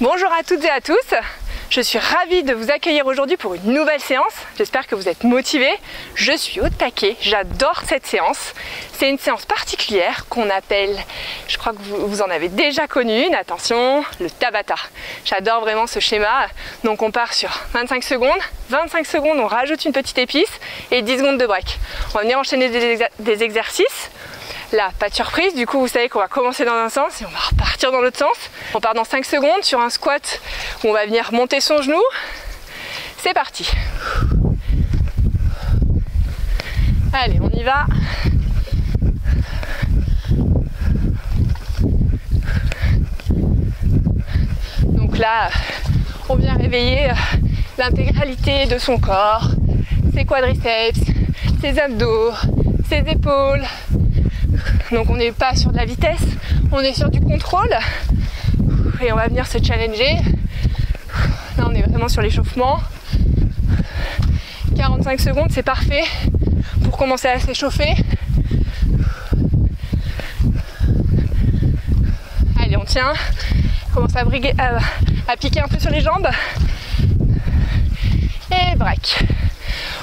Bonjour à toutes et à tous, je suis ravie de vous accueillir aujourd'hui pour une nouvelle séance. J'espère que vous êtes motivés. Je suis au taquet, j'adore cette séance. C'est une séance particulière qu'on appelle, je crois que vous en avez déjà connu une, attention, le Tabata. J'adore vraiment ce schéma. Donc on part sur 25 secondes. 25 secondes, on rajoute une petite épice et 10 secondes de break. On va venir enchaîner des exercices. Là, pas de surprise, du coup vous savez qu'on va commencer dans un sens et on va repartir dans l'autre sens. On part dans 5 secondes sur un squat où on va venir monter son genou. C'est parti. Allez, on y va. Donc là, on vient réveiller l'intégralité de son corps, ses quadriceps, ses abdos, ses épaules. Donc on n'est pas sur de la vitesse, on est sur du contrôle et on va venir se challenger. Là on est vraiment sur l'échauffement. 45 secondes, c'est parfait pour commencer à s'échauffer. Allez, on tient, on commence à piquer un peu sur les jambes et break.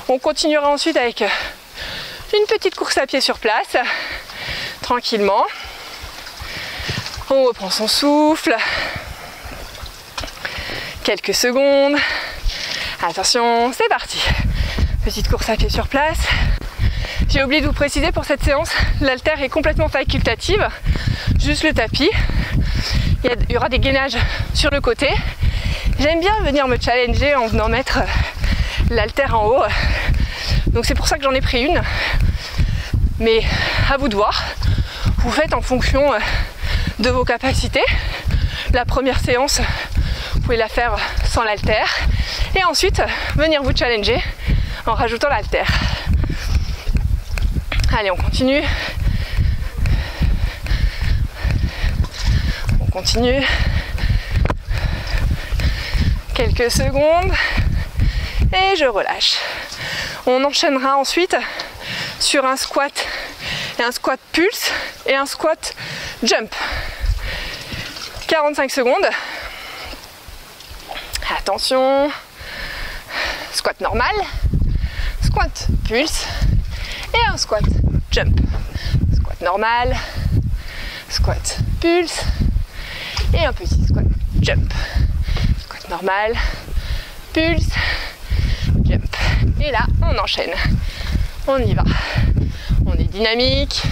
On continuera ensuite avec une petite course à pied sur place. Tranquillement, on reprend son souffle, quelques secondes, attention, c'est parti, petite course à pied sur place. J'ai oublié de vous préciser pour cette séance, l'haltère est complètement facultative, juste le tapis, il y aura des gainages sur le côté. J'aime bien venir me challenger en venant mettre l'haltère en haut, donc c'est pour ça que j'en ai pris une, mais à vous de voir. Vous faites en fonction de vos capacités. La première séance, vous pouvez la faire sans l'haltère. Et ensuite, venir vous challenger en rajoutant l'haltère. Allez, on continue. On continue. Quelques secondes. Et je relâche. On enchaînera ensuite sur un squat. Et un squat pulse et un squat jump. 45 secondes. Attention. Squat normal, squat pulse et un squat jump. Squat normal, squat pulse et un petit squat jump. Squat normal, pulse, jump. Et là, on enchaîne. On y va. On est dynamique,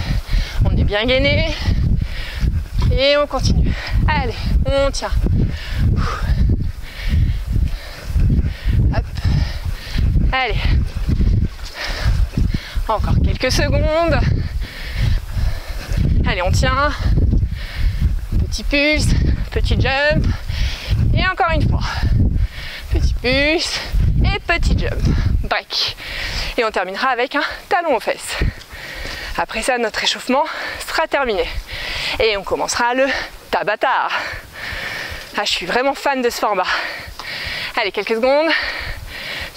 on est bien gainé et on continue. Allez, on tient. Hop. Allez. Encore quelques secondes. Allez, on tient. Petit pulse, petit jump. Et encore une fois. Petit pulse et petit jump. Break. Et on terminera avec un talon aux fesses. Après ça, notre échauffement sera terminé. Et on commencera le Tabata. Ah, je suis vraiment fan de ce format. Allez, quelques secondes.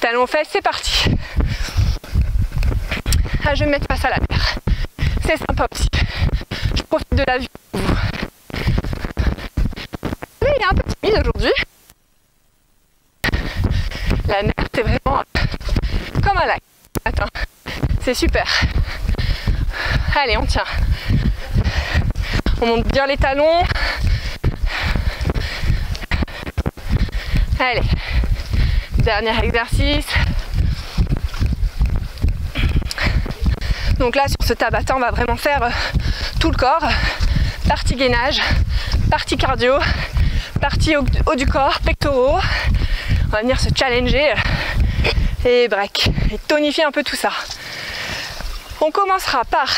Talons aux fesses, c'est parti. Ah, je vais me mettre face à la mer. C'est sympa aussi. Je profite de la vue pour vous. Mais il est un peu timide aujourd'hui. La mer, c'est vraiment comme un lac. Attends, c'est super. Allez, on tient. On monte bien les talons. Allez, dernier exercice. Donc là, sur ce Tabata, on va vraiment faire tout le corps. Partie gainage, partie cardio, partie haut du corps, pectoraux. On va venir se challenger et break. Et tonifier un peu tout ça. On commencera par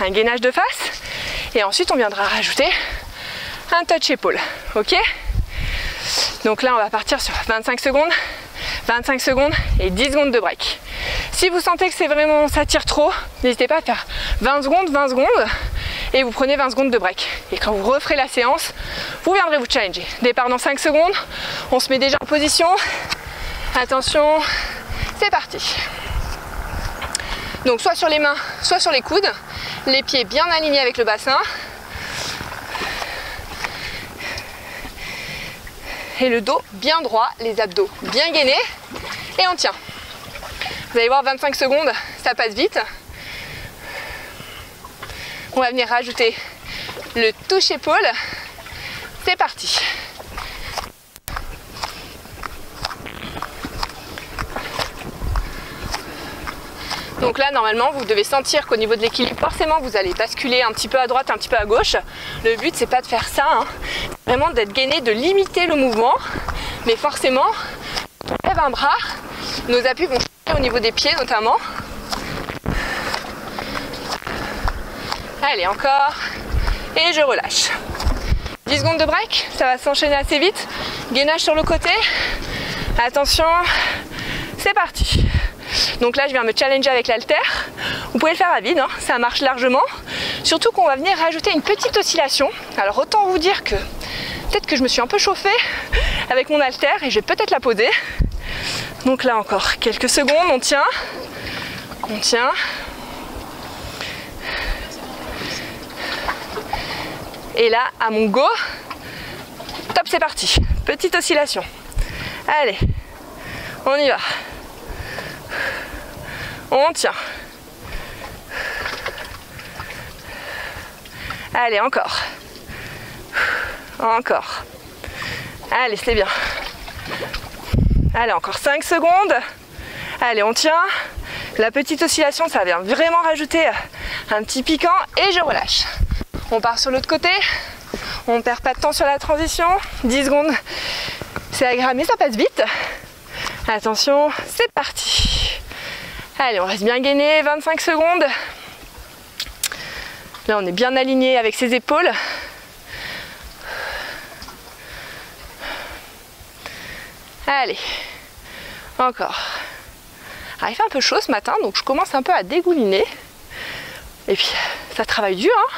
un gainage de face et ensuite on viendra rajouter un touch épaule, ok? Donc là on va partir sur 25 secondes et 10 secondes de break. Si vous sentez que c'est vraiment, ça tire trop, n'hésitez pas à faire 20 secondes et vous prenez 20 secondes de break. Et quand vous referez la séance, vous viendrez vous challenger. Départ dans 5 secondes, on se met déjà en position. Attention, c'est parti. Donc soit sur les mains, soit sur les coudes, les pieds bien alignés avec le bassin. et le dos bien droit, les abdos bien gainés et on tient. Vous allez voir 25 secondes, ça passe vite. On va venir rajouter le touche épaule. C'est parti. Donc là, normalement, vous devez sentir qu'au niveau de l'équilibre, forcément, vous allez basculer un petit peu à droite, un petit peu à gauche. Le but, c'est pas de faire ça, hein. Vraiment d'être gainé, de limiter le mouvement. Mais forcément, on lève un bras, nos appuis vont changer au niveau des pieds notamment. Allez, encore. Et je relâche. 10 secondes de break, ça va s'enchaîner assez vite. Gainage sur le côté. Attention, c'est parti. Donc là, je viens me challenger avec l'haltère. Vous pouvez le faire à vide, hein, ça marche largement. Surtout qu'on va venir rajouter une petite oscillation. Alors autant vous dire que peut-être que je me suis un peu chauffée avec mon haltère et je vais peut-être la poser. Donc là encore, quelques secondes, on tient. On tient. Et là, à mon go, top, c'est parti. Petite oscillation. Allez, on y va. On tient. Allez, encore. Encore. Allez, c'est bien. Allez, encore 5 secondes. Allez, on tient. La petite oscillation, ça vient vraiment rajouter un petit piquant et je relâche. On part sur l'autre côté. On ne perd pas de temps sur la transition. 10 secondes. C'est agréable, mais ça passe vite. Attention, c'est parti. Allez, on reste bien gainé, 25 secondes. Là, on est bien aligné avec ses épaules. Allez, encore. Alors, il fait un peu chaud ce matin, donc je commence un peu à dégouliner. Et puis, ça travaille dur, hein.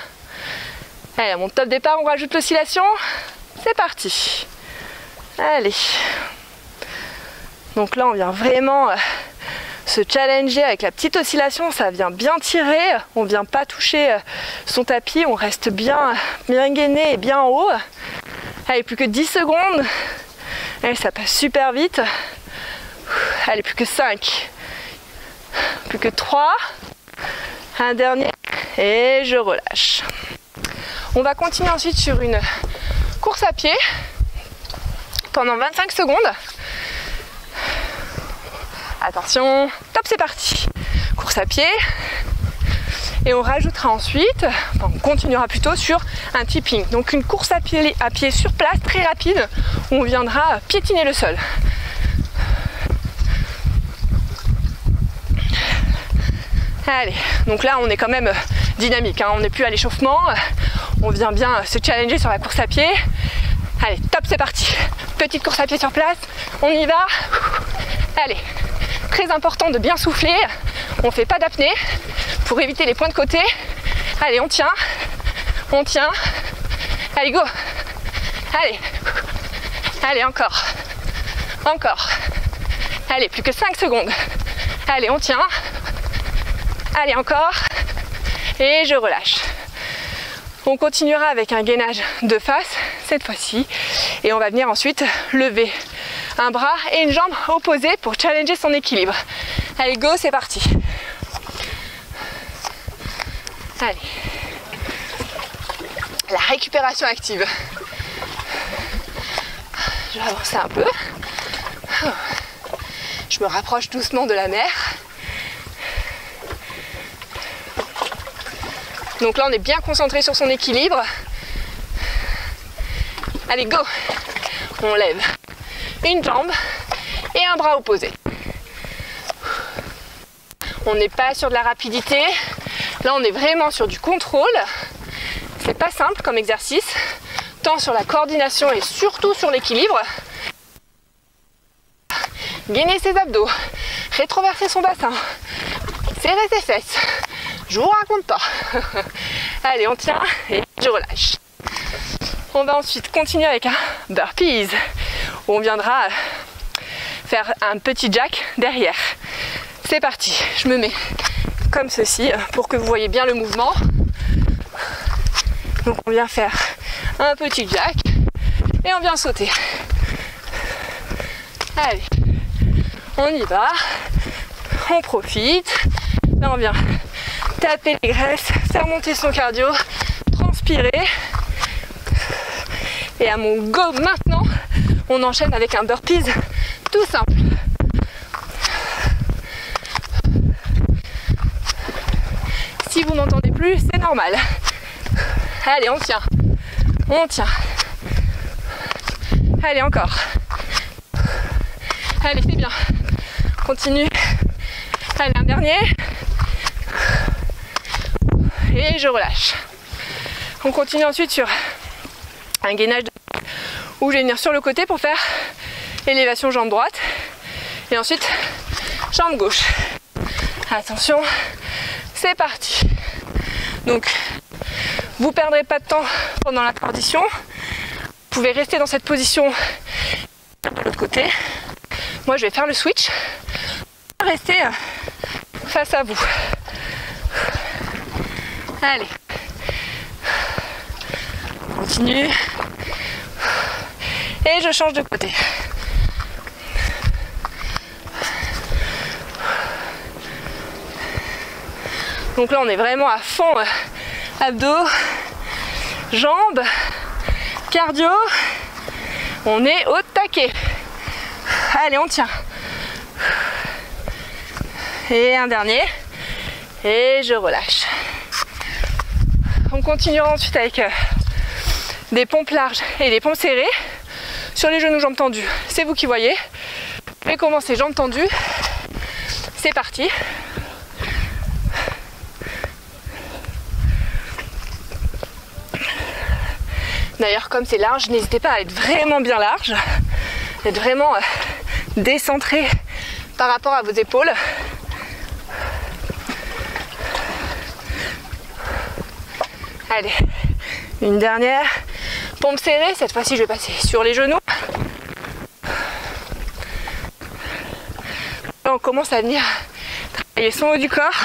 Allez, à mon top départ, on rajoute l'oscillation. C'est parti. Allez. Donc là, on vient vraiment se challenger avec la petite oscillation, ça vient bien tirer, on vient pas toucher son tapis, on reste bien gainé et bien haut. Allez, plus que 10 secondes. Allez, ça passe super vite. Allez, plus que 5. Plus que 3. Un dernier. Et je relâche. On va continuer ensuite sur une course à pied pendant 25 secondes. Attention, top, c'est parti. Course à pied. Et on rajoutera ensuite, enfin, on continuera plutôt sur un tipping. Donc une course à pied sur place, très rapide, où on viendra piétiner le sol. Allez, donc là on est quand même dynamique, hein, on n'est plus à l'échauffement. On vient bien se challenger sur la course à pied. Allez, top, c'est parti. Petite course à pied sur place, on y va. Allez. Très important de bien souffler, on ne fait pas d'apnée pour éviter les points de côté. Allez, on tient, allez, go, allez, encore, allez, plus que 5 secondes, allez, on tient, allez, encore, et je relâche. On continuera avec un gainage de face cette fois-ci et on va venir ensuite lever un bras et une jambe opposée pour challenger son équilibre. Allez, go, c'est parti. Allez. La récupération active. Je vais avancer un peu. Je me rapproche doucement de la mer. Donc là, on est bien concentré sur son équilibre. Allez, go. On lève une jambe et un bras opposé. On n'est pas sur de la rapidité. Là, on est vraiment sur du contrôle. C'est pas simple comme exercice, tant sur la coordination et surtout sur l'équilibre. Gainer ses abdos, rétroverser son bassin, serrer ses fesses. Je vous raconte pas. Allez, on tient et je relâche. On va ensuite continuer avec un burpees où on viendra faire un petit jack derrière. C'est parti, je me mets comme ceci pour que vous voyez bien le mouvement. Donc on vient faire un petit jack et on vient sauter. Allez, on y va, on profite. Là on vient taper les graisses, faire monter son cardio, transpirer. Et à mon go maintenant, on enchaîne avec un burpees tout simple. Si vous m'entendez plus, c'est normal. Allez, on tient. On tient. Allez, encore. Allez, c'est bien. Continue. Allez, un dernier. Et je relâche. On continue ensuite sur un gainage où je vais venir sur le côté pour faire élévation jambe droite. Et ensuite, jambe gauche. Attention, c'est parti. Donc, vous ne perdrez pas de temps pendant la transition. Vous pouvez rester dans cette position de l'autre côté. Moi, je vais faire le switch. Restez face à vous. Allez. Continue. Et je change de côté. Donc là, on est vraiment à fond. Abdos, jambes, cardio. On est au taquet. Allez, on tient. Et un dernier. Et je relâche. On continuera ensuite avec des pompes larges et des pompes serrées. Sur les genoux, jambes tendues. C'est vous qui voyez. Je vais commencer jambes tendues. C'est parti. D'ailleurs, comme c'est large, n'hésitez pas à être vraiment bien large, être vraiment décentré par rapport à vos épaules. Allez, une dernière. Pompe serrée, cette fois-ci je vais passer sur les genoux. Là, on commence à venir travailler son haut du corps.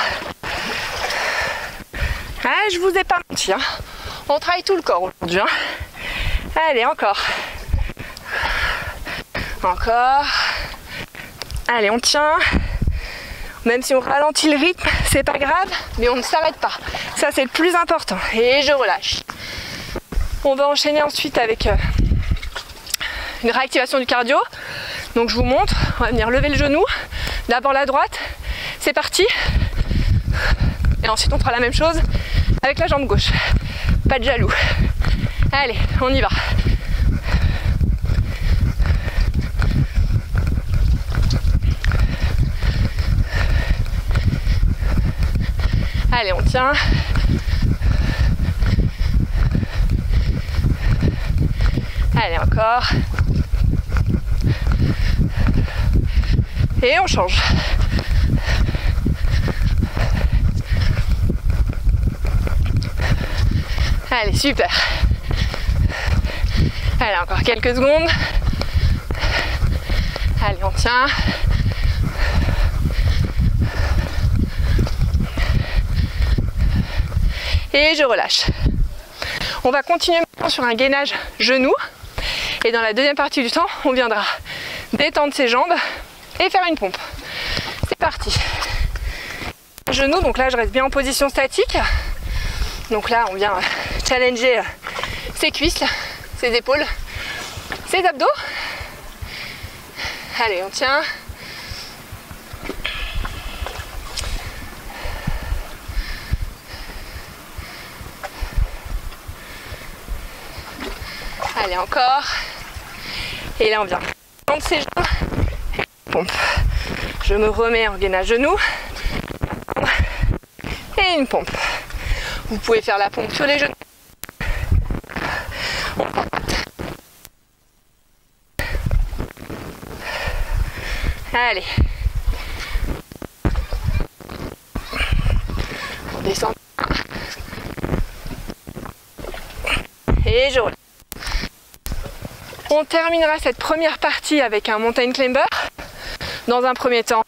Ah, je vous ai pas menti, hein. On travaille tout le corps aujourd'hui. Hein. Allez, encore. Encore. Allez, on tient. Même si on ralentit le rythme, c'est pas grave, mais on ne s'arrête pas. Ça, c'est le plus important. Et je relâche. On va enchaîner ensuite avec une réactivation du cardio. Donc, je vous montre. On va venir lever le genou. D'abord la droite. C'est parti. Et ensuite, on fera la même chose avec la jambe gauche. Pas de jaloux. Allez, on y va. Allez, on tient. Allez, encore. Et on change. Allez, super. Allez, encore quelques secondes. Allez, on tient. Et je relâche. On va continuer maintenant sur un gainage genou. Et dans la deuxième partie du temps, on viendra détendre ses jambes et faire une pompe. C'est parti. Genou, donc là je reste bien en position statique. Donc là on vient challenger ses cuisses, ses épaules, ses abdos. Allez, on tient. Allez, encore. Et là on vient prendre ses jambes. Pompe. Je me remets en gainage genou. Et une pompe. Vous pouvez faire la pompe sur les genoux. Allez. On descend. Et je relève. On terminera cette première partie avec un mountain climber. Dans un premier temps,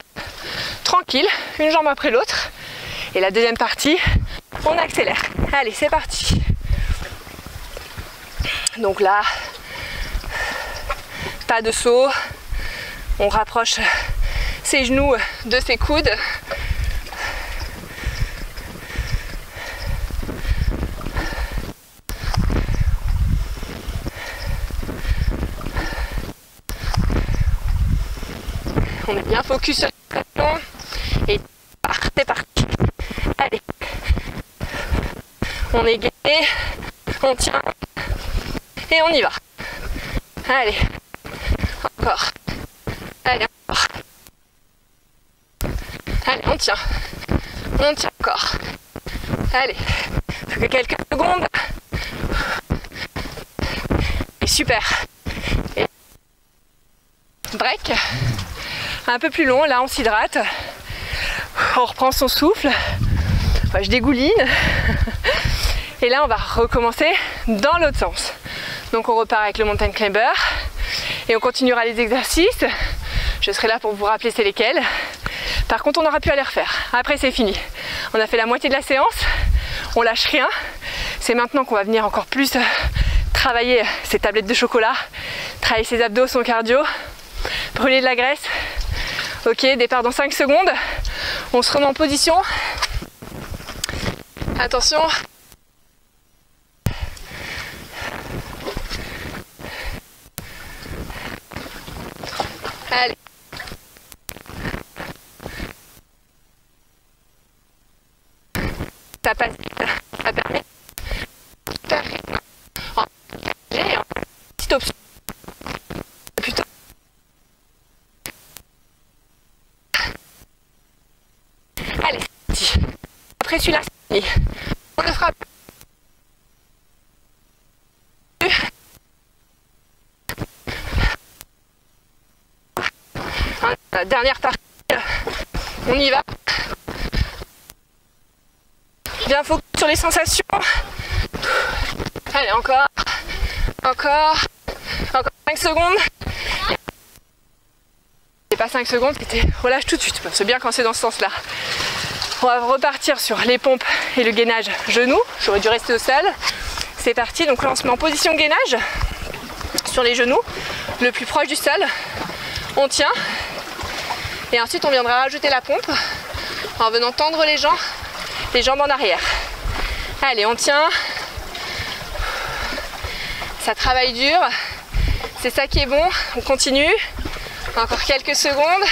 tranquille, une jambe après l'autre. Et la deuxième partie, on accélère. Allez, c'est parti. Donc là, pas de saut. On rapproche ses genoux de ses coudes. On est bien focus sur la pression. Et c'est parti. Allez. On est gainé. On tient. Et on y va. Allez. Encore. Allez, encore. Allez, on tient. On tient encore. Allez. Plus que quelques secondes. Et super. Et break. Un peu plus long, là on s'hydrate. On reprend son souffle. Enfin, je dégouline. Et là on va recommencer dans l'autre sens. Donc on repart avec le mountain climber. Et on continuera les exercices. Je serai là pour vous rappeler c'est lesquels. Par contre on n'aura plus à les refaire. Après c'est fini. On a fait la moitié de la séance. On lâche rien. C'est maintenant qu'on va venir encore plus travailler ses tablettes de chocolat. Travailler ses abdos, son cardio. Brûler de la graisse. Ok, départ dans 5 secondes. On se remet en position. Attention. Allez. Ça passe vite. Ça permet de faire rythme. Petite option. Putain. Allez, c'est parti. Après celui-là, c'est fini. On le fera plus. La dernière partie, on y va. Bien focus sur les sensations. Allez, encore. Encore 5 secondes. C'est pas 5 secondes, c'était relâche tout de suite. C'est bien quand c'est dans ce sens-là. On va repartir sur les pompes et le gainage genoux. J'aurais dû rester au sol. C'est parti. Donc là, on se met en position gainage sur les genoux, le plus proche du sol. On tient. Et ensuite, on viendra rajouter la pompe en venant tendre les jambes en arrière. Allez, on tient. Ça travaille dur. C'est ça qui est bon. On continue. Encore quelques secondes.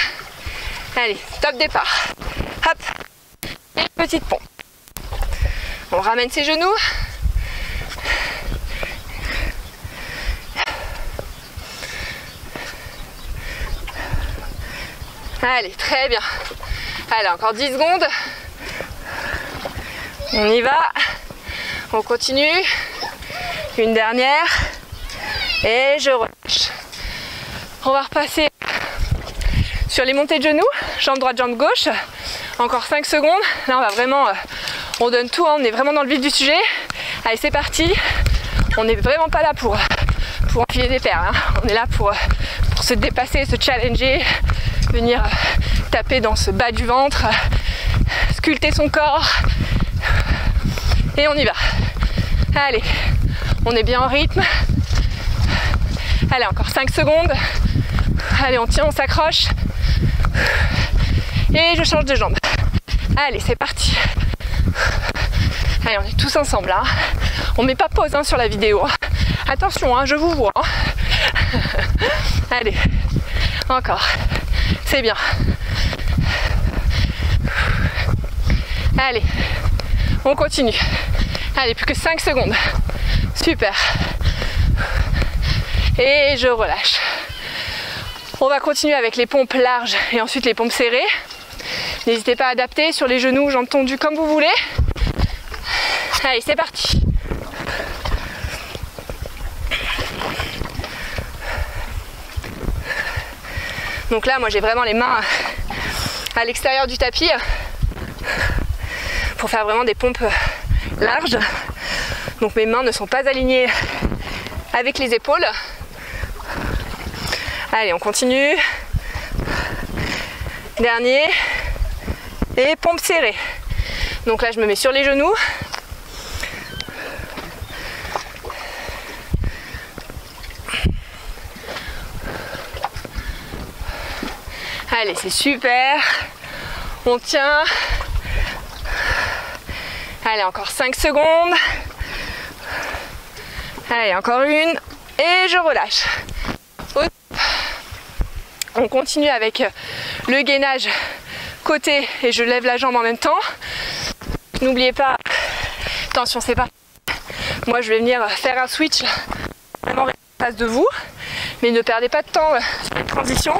Allez, top départ. Hop. Et une petite pompe. On ramène ses genoux. Allez, très bien. Allez, encore 10 secondes. On y va. On continue. Une dernière. Et je relâche. On va repasser sur les montées de genoux. Jambe droite, jambe gauche. Encore 5 secondes. Là, on va vraiment... on donne tout. Hein. On est vraiment dans le vif du sujet. Allez, c'est parti. On n'est vraiment pas là pour enfiler des perles. Hein. On est là pour se dépasser, se challenger. Venir taper dans ce bas du ventre. Sculpter son corps. Et on y va. Allez, on est bien en rythme. Allez, encore 5 secondes. Allez, on tient, on s'accroche. Et je change de jambe. Allez, c'est parti. Allez, on est tous ensemble là. On met pas pause hein, sur la vidéo. Attention, hein, je vous vois. Allez, encore. C'est bien. Allez, on continue. Allez, plus que 5 secondes. Super. Et je relâche. On va continuer avec les pompes larges et ensuite les pompes serrées. N'hésitez pas à adapter sur les genoux, jambes tendues comme vous voulez. Allez, c'est parti. Donc là, moi j'ai vraiment les mains à l'extérieur du tapis pour faire vraiment des pompes larges. Donc mes mains ne sont pas alignées avec les épaules. Allez, on continue. Dernier. Et pompe serrée. Donc là, je me mets sur les genoux. Allez, c'est super. On tient. Allez, encore 5 secondes. Allez, encore une. Et je relâche. On continue avec le gainage côté et je lève la jambe en même temps. N'oubliez pas, attention, c'est parti. Moi, je vais venir faire un switch vraiment en face de vous. Mais ne perdez pas de temps sur les transitions.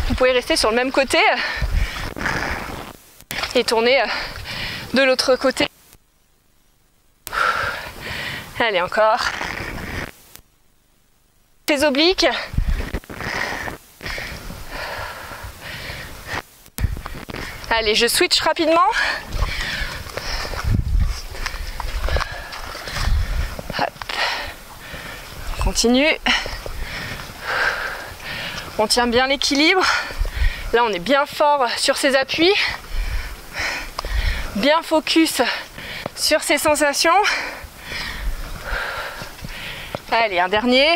Vous pouvez rester sur le même côté et tourner de l'autre côté. Allez, encore. Les obliques. Allez, je switch rapidement. Hop. On continue. On tient bien l'équilibre. Là, on est bien fort sur ses appuis. Bien focus sur ses sensations. Allez, un dernier.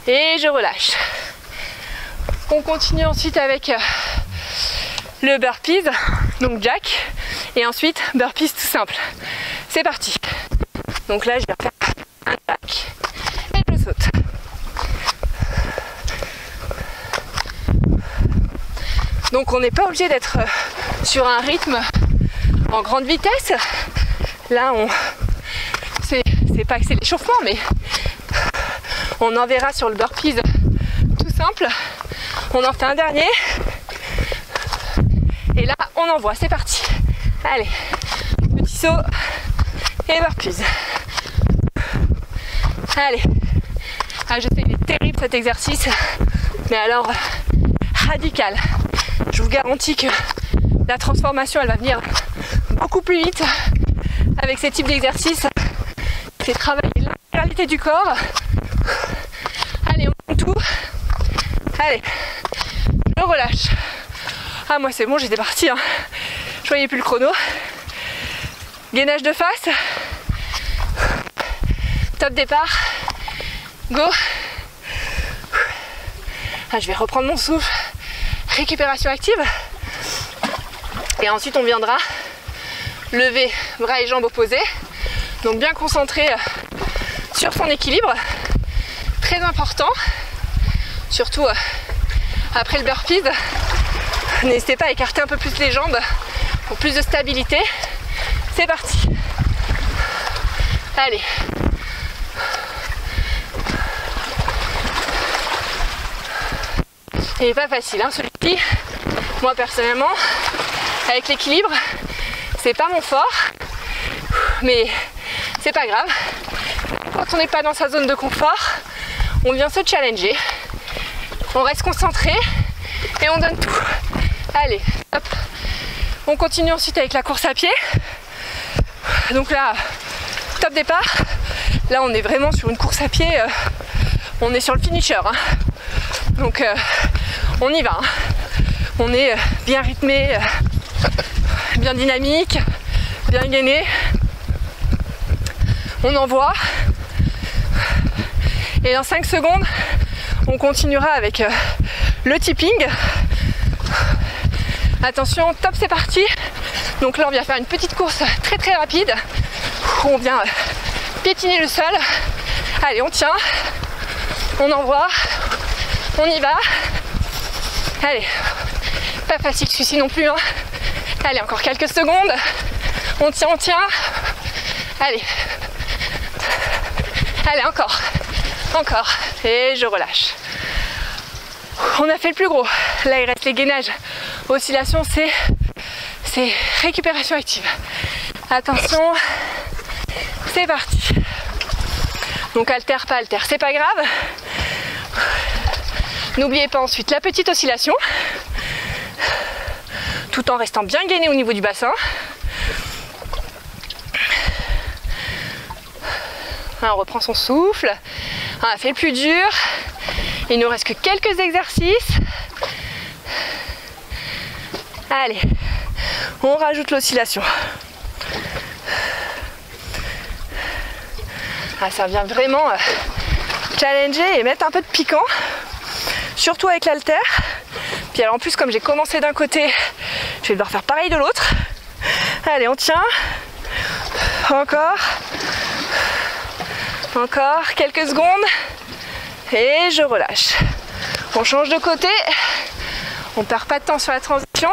Et je relâche. On continue ensuite avec le burpees, donc jack. Et ensuite, burpees tout simple. C'est parti. Donc là, je vais faire un jack. Et je saute. Donc on n'est pas obligé d'être sur un rythme en grande vitesse. Là, c'est pas que c'est l'échauffement, mais on en verra sur le burpees tout simple. On en fait un dernier. Et là, on envoie. C'est parti. Allez, petit saut et burpees. Allez. Ah, je sais, il est terrible cet exercice, mais alors radical. Je vous garantis que la transformation, elle va venir beaucoup plus vite avec ces types d'exercices. C'est travailler l'intégralité du corps. Allez, on monte tout. Allez, je relâche. Ah, moi c'est bon, j'étais partie. Hein. Je voyais plus le chrono. Gainage de face. Top départ. Go. Ah, je vais reprendre mon souffle. Récupération active. Et ensuite on viendra lever bras et jambes opposés. Donc bien concentré sur son équilibre. Très important. Surtout après le burpees. N'hésitez pas à écarter un peu plus les jambes pour plus de stabilité. C'est parti. Allez. Il n'est pas facile, hein, celui-ci. Moi personnellement, avec l'équilibre, c'est pas mon fort, mais c'est pas grave. Quand on n'est pas dans sa zone de confort, on vient se challenger, on reste concentré et on donne tout. Allez, hop. On continue ensuite avec la course à pied. Donc là, top départ. Là, on est vraiment sur une course à pied. On est sur le finisher. Hein. Donc, on y va. Hein. On est bien rythmé, bien dynamique, bien gainé. On envoie. Et dans 5 secondes, on continuera avec le tipping. Attention, top, c'est parti. Donc là, on vient faire une petite course très très rapide où on vient piétiner le sol. Allez, on tient, on envoie, on y va. Allez, pas facile celui-ci non plus. Hein. Allez, encore quelques secondes. On tient, on tient. Allez. Allez, encore. Encore. Et je relâche. On a fait le plus gros. Là, il reste les gainages. Oscillation, c'est récupération active. Attention. C'est parti. Donc, halter, pas halter, c'est pas grave. N'oubliez pas ensuite la petite oscillation. Tout en restant bien gainé au niveau du bassin. On reprend son souffle. On a fait le plus dur. Il nous reste que quelques exercices. Allez, on rajoute l'oscillation. Ah, ça vient vraiment challenger et mettre un peu de piquant. Surtout avec l'haltère. Puis alors en plus comme j'ai commencé d'un côté, je vais devoir faire pareil de l'autre. Allez, on tient. Encore. Encore quelques secondes. Et je relâche. On change de côté. On perd pas de temps sur la transition.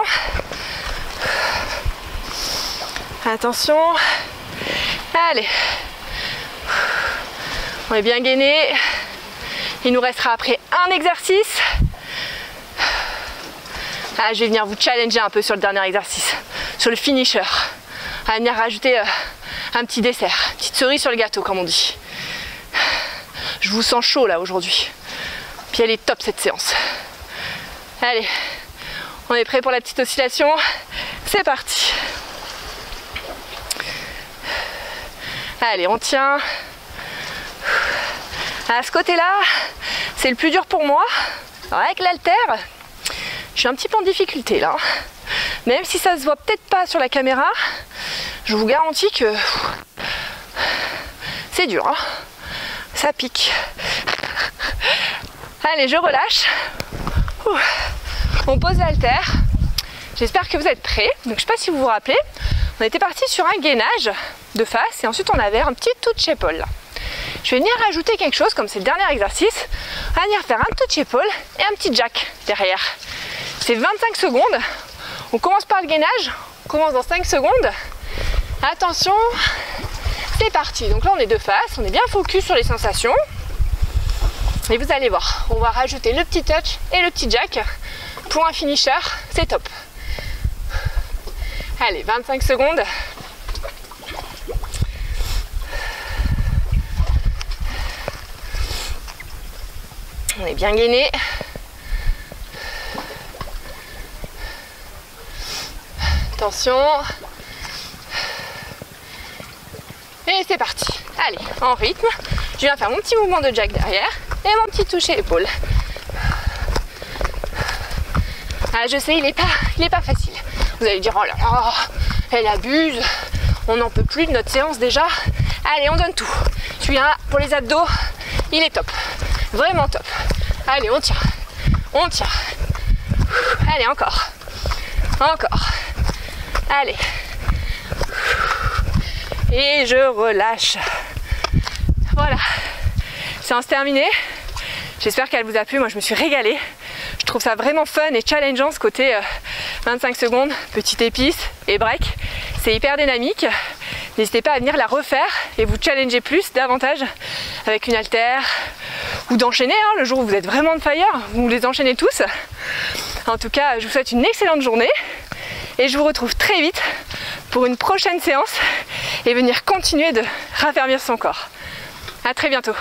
Attention. Allez. On est bien gainé. Il nous restera après un exercice. Ah, je vais venir vous challenger un peu sur le dernier exercice, sur le finisher. On va venir rajouter un petit dessert, une petite cerise sur le gâteau comme on dit. Je vous sens chaud là aujourd'hui. Puis elle est top cette séance. Allez, on est prêt pour la petite oscillation. C'est parti. Allez, on tient. À ce côté-là, c'est le plus dur pour moi. Alors avec l'haltère, je suis un petit peu en difficulté là. Même si ça se voit peut-être pas sur la caméra, je vous garantis que c'est dur, hein. Ça pique. Allez, je relâche. On pose l'haltère. J'espère que vous êtes prêts. Donc je sais pas si vous vous rappelez, on était parti sur un gainage de face et ensuite on avait un petit touch épaule là. Je vais venir rajouter quelque chose, comme c'est le dernier exercice, on va venir faire un touch épaule et un petit jack derrière. C'est 25 secondes. On commence par le gainage, on commence dans 5 secondes. Attention, c'est parti. Donc là on est de face, on est bien focus sur les sensations. Et vous allez voir, on va rajouter le petit touch et le petit jack pour un finisher, c'est top. Allez, 25 secondes. On est bien gainé. Attention. Et c'est parti. Allez, en rythme. Je viens faire mon petit mouvement de jack derrière et mon petit toucher épaule. Ah, je sais, il est pas facile. Vous allez dire, oh là là, elle abuse. On n'en peut plus de notre séance déjà. Allez, on donne tout. Celui-là, pour les abdos, il est top. Vraiment top. Allez, on tient. On tient. Allez, encore. Encore. Allez. Et je relâche. Voilà. Séance terminée. J'espère qu'elle vous a plu. Moi, je me suis régalée. Je trouve ça vraiment fun et challengeant ce côté 25 secondes, petite épice et break. C'est hyper dynamique. N'hésitez pas à venir la refaire et vous challenger plus, davantage avec une haltère ou d'enchaîner. Hein, le jour où vous êtes vraiment de fire, vous les enchaînez tous. En tout cas, je vous souhaite une excellente journée et je vous retrouve très vite pour une prochaine séance et venir continuer de raffermir son corps. À très bientôt.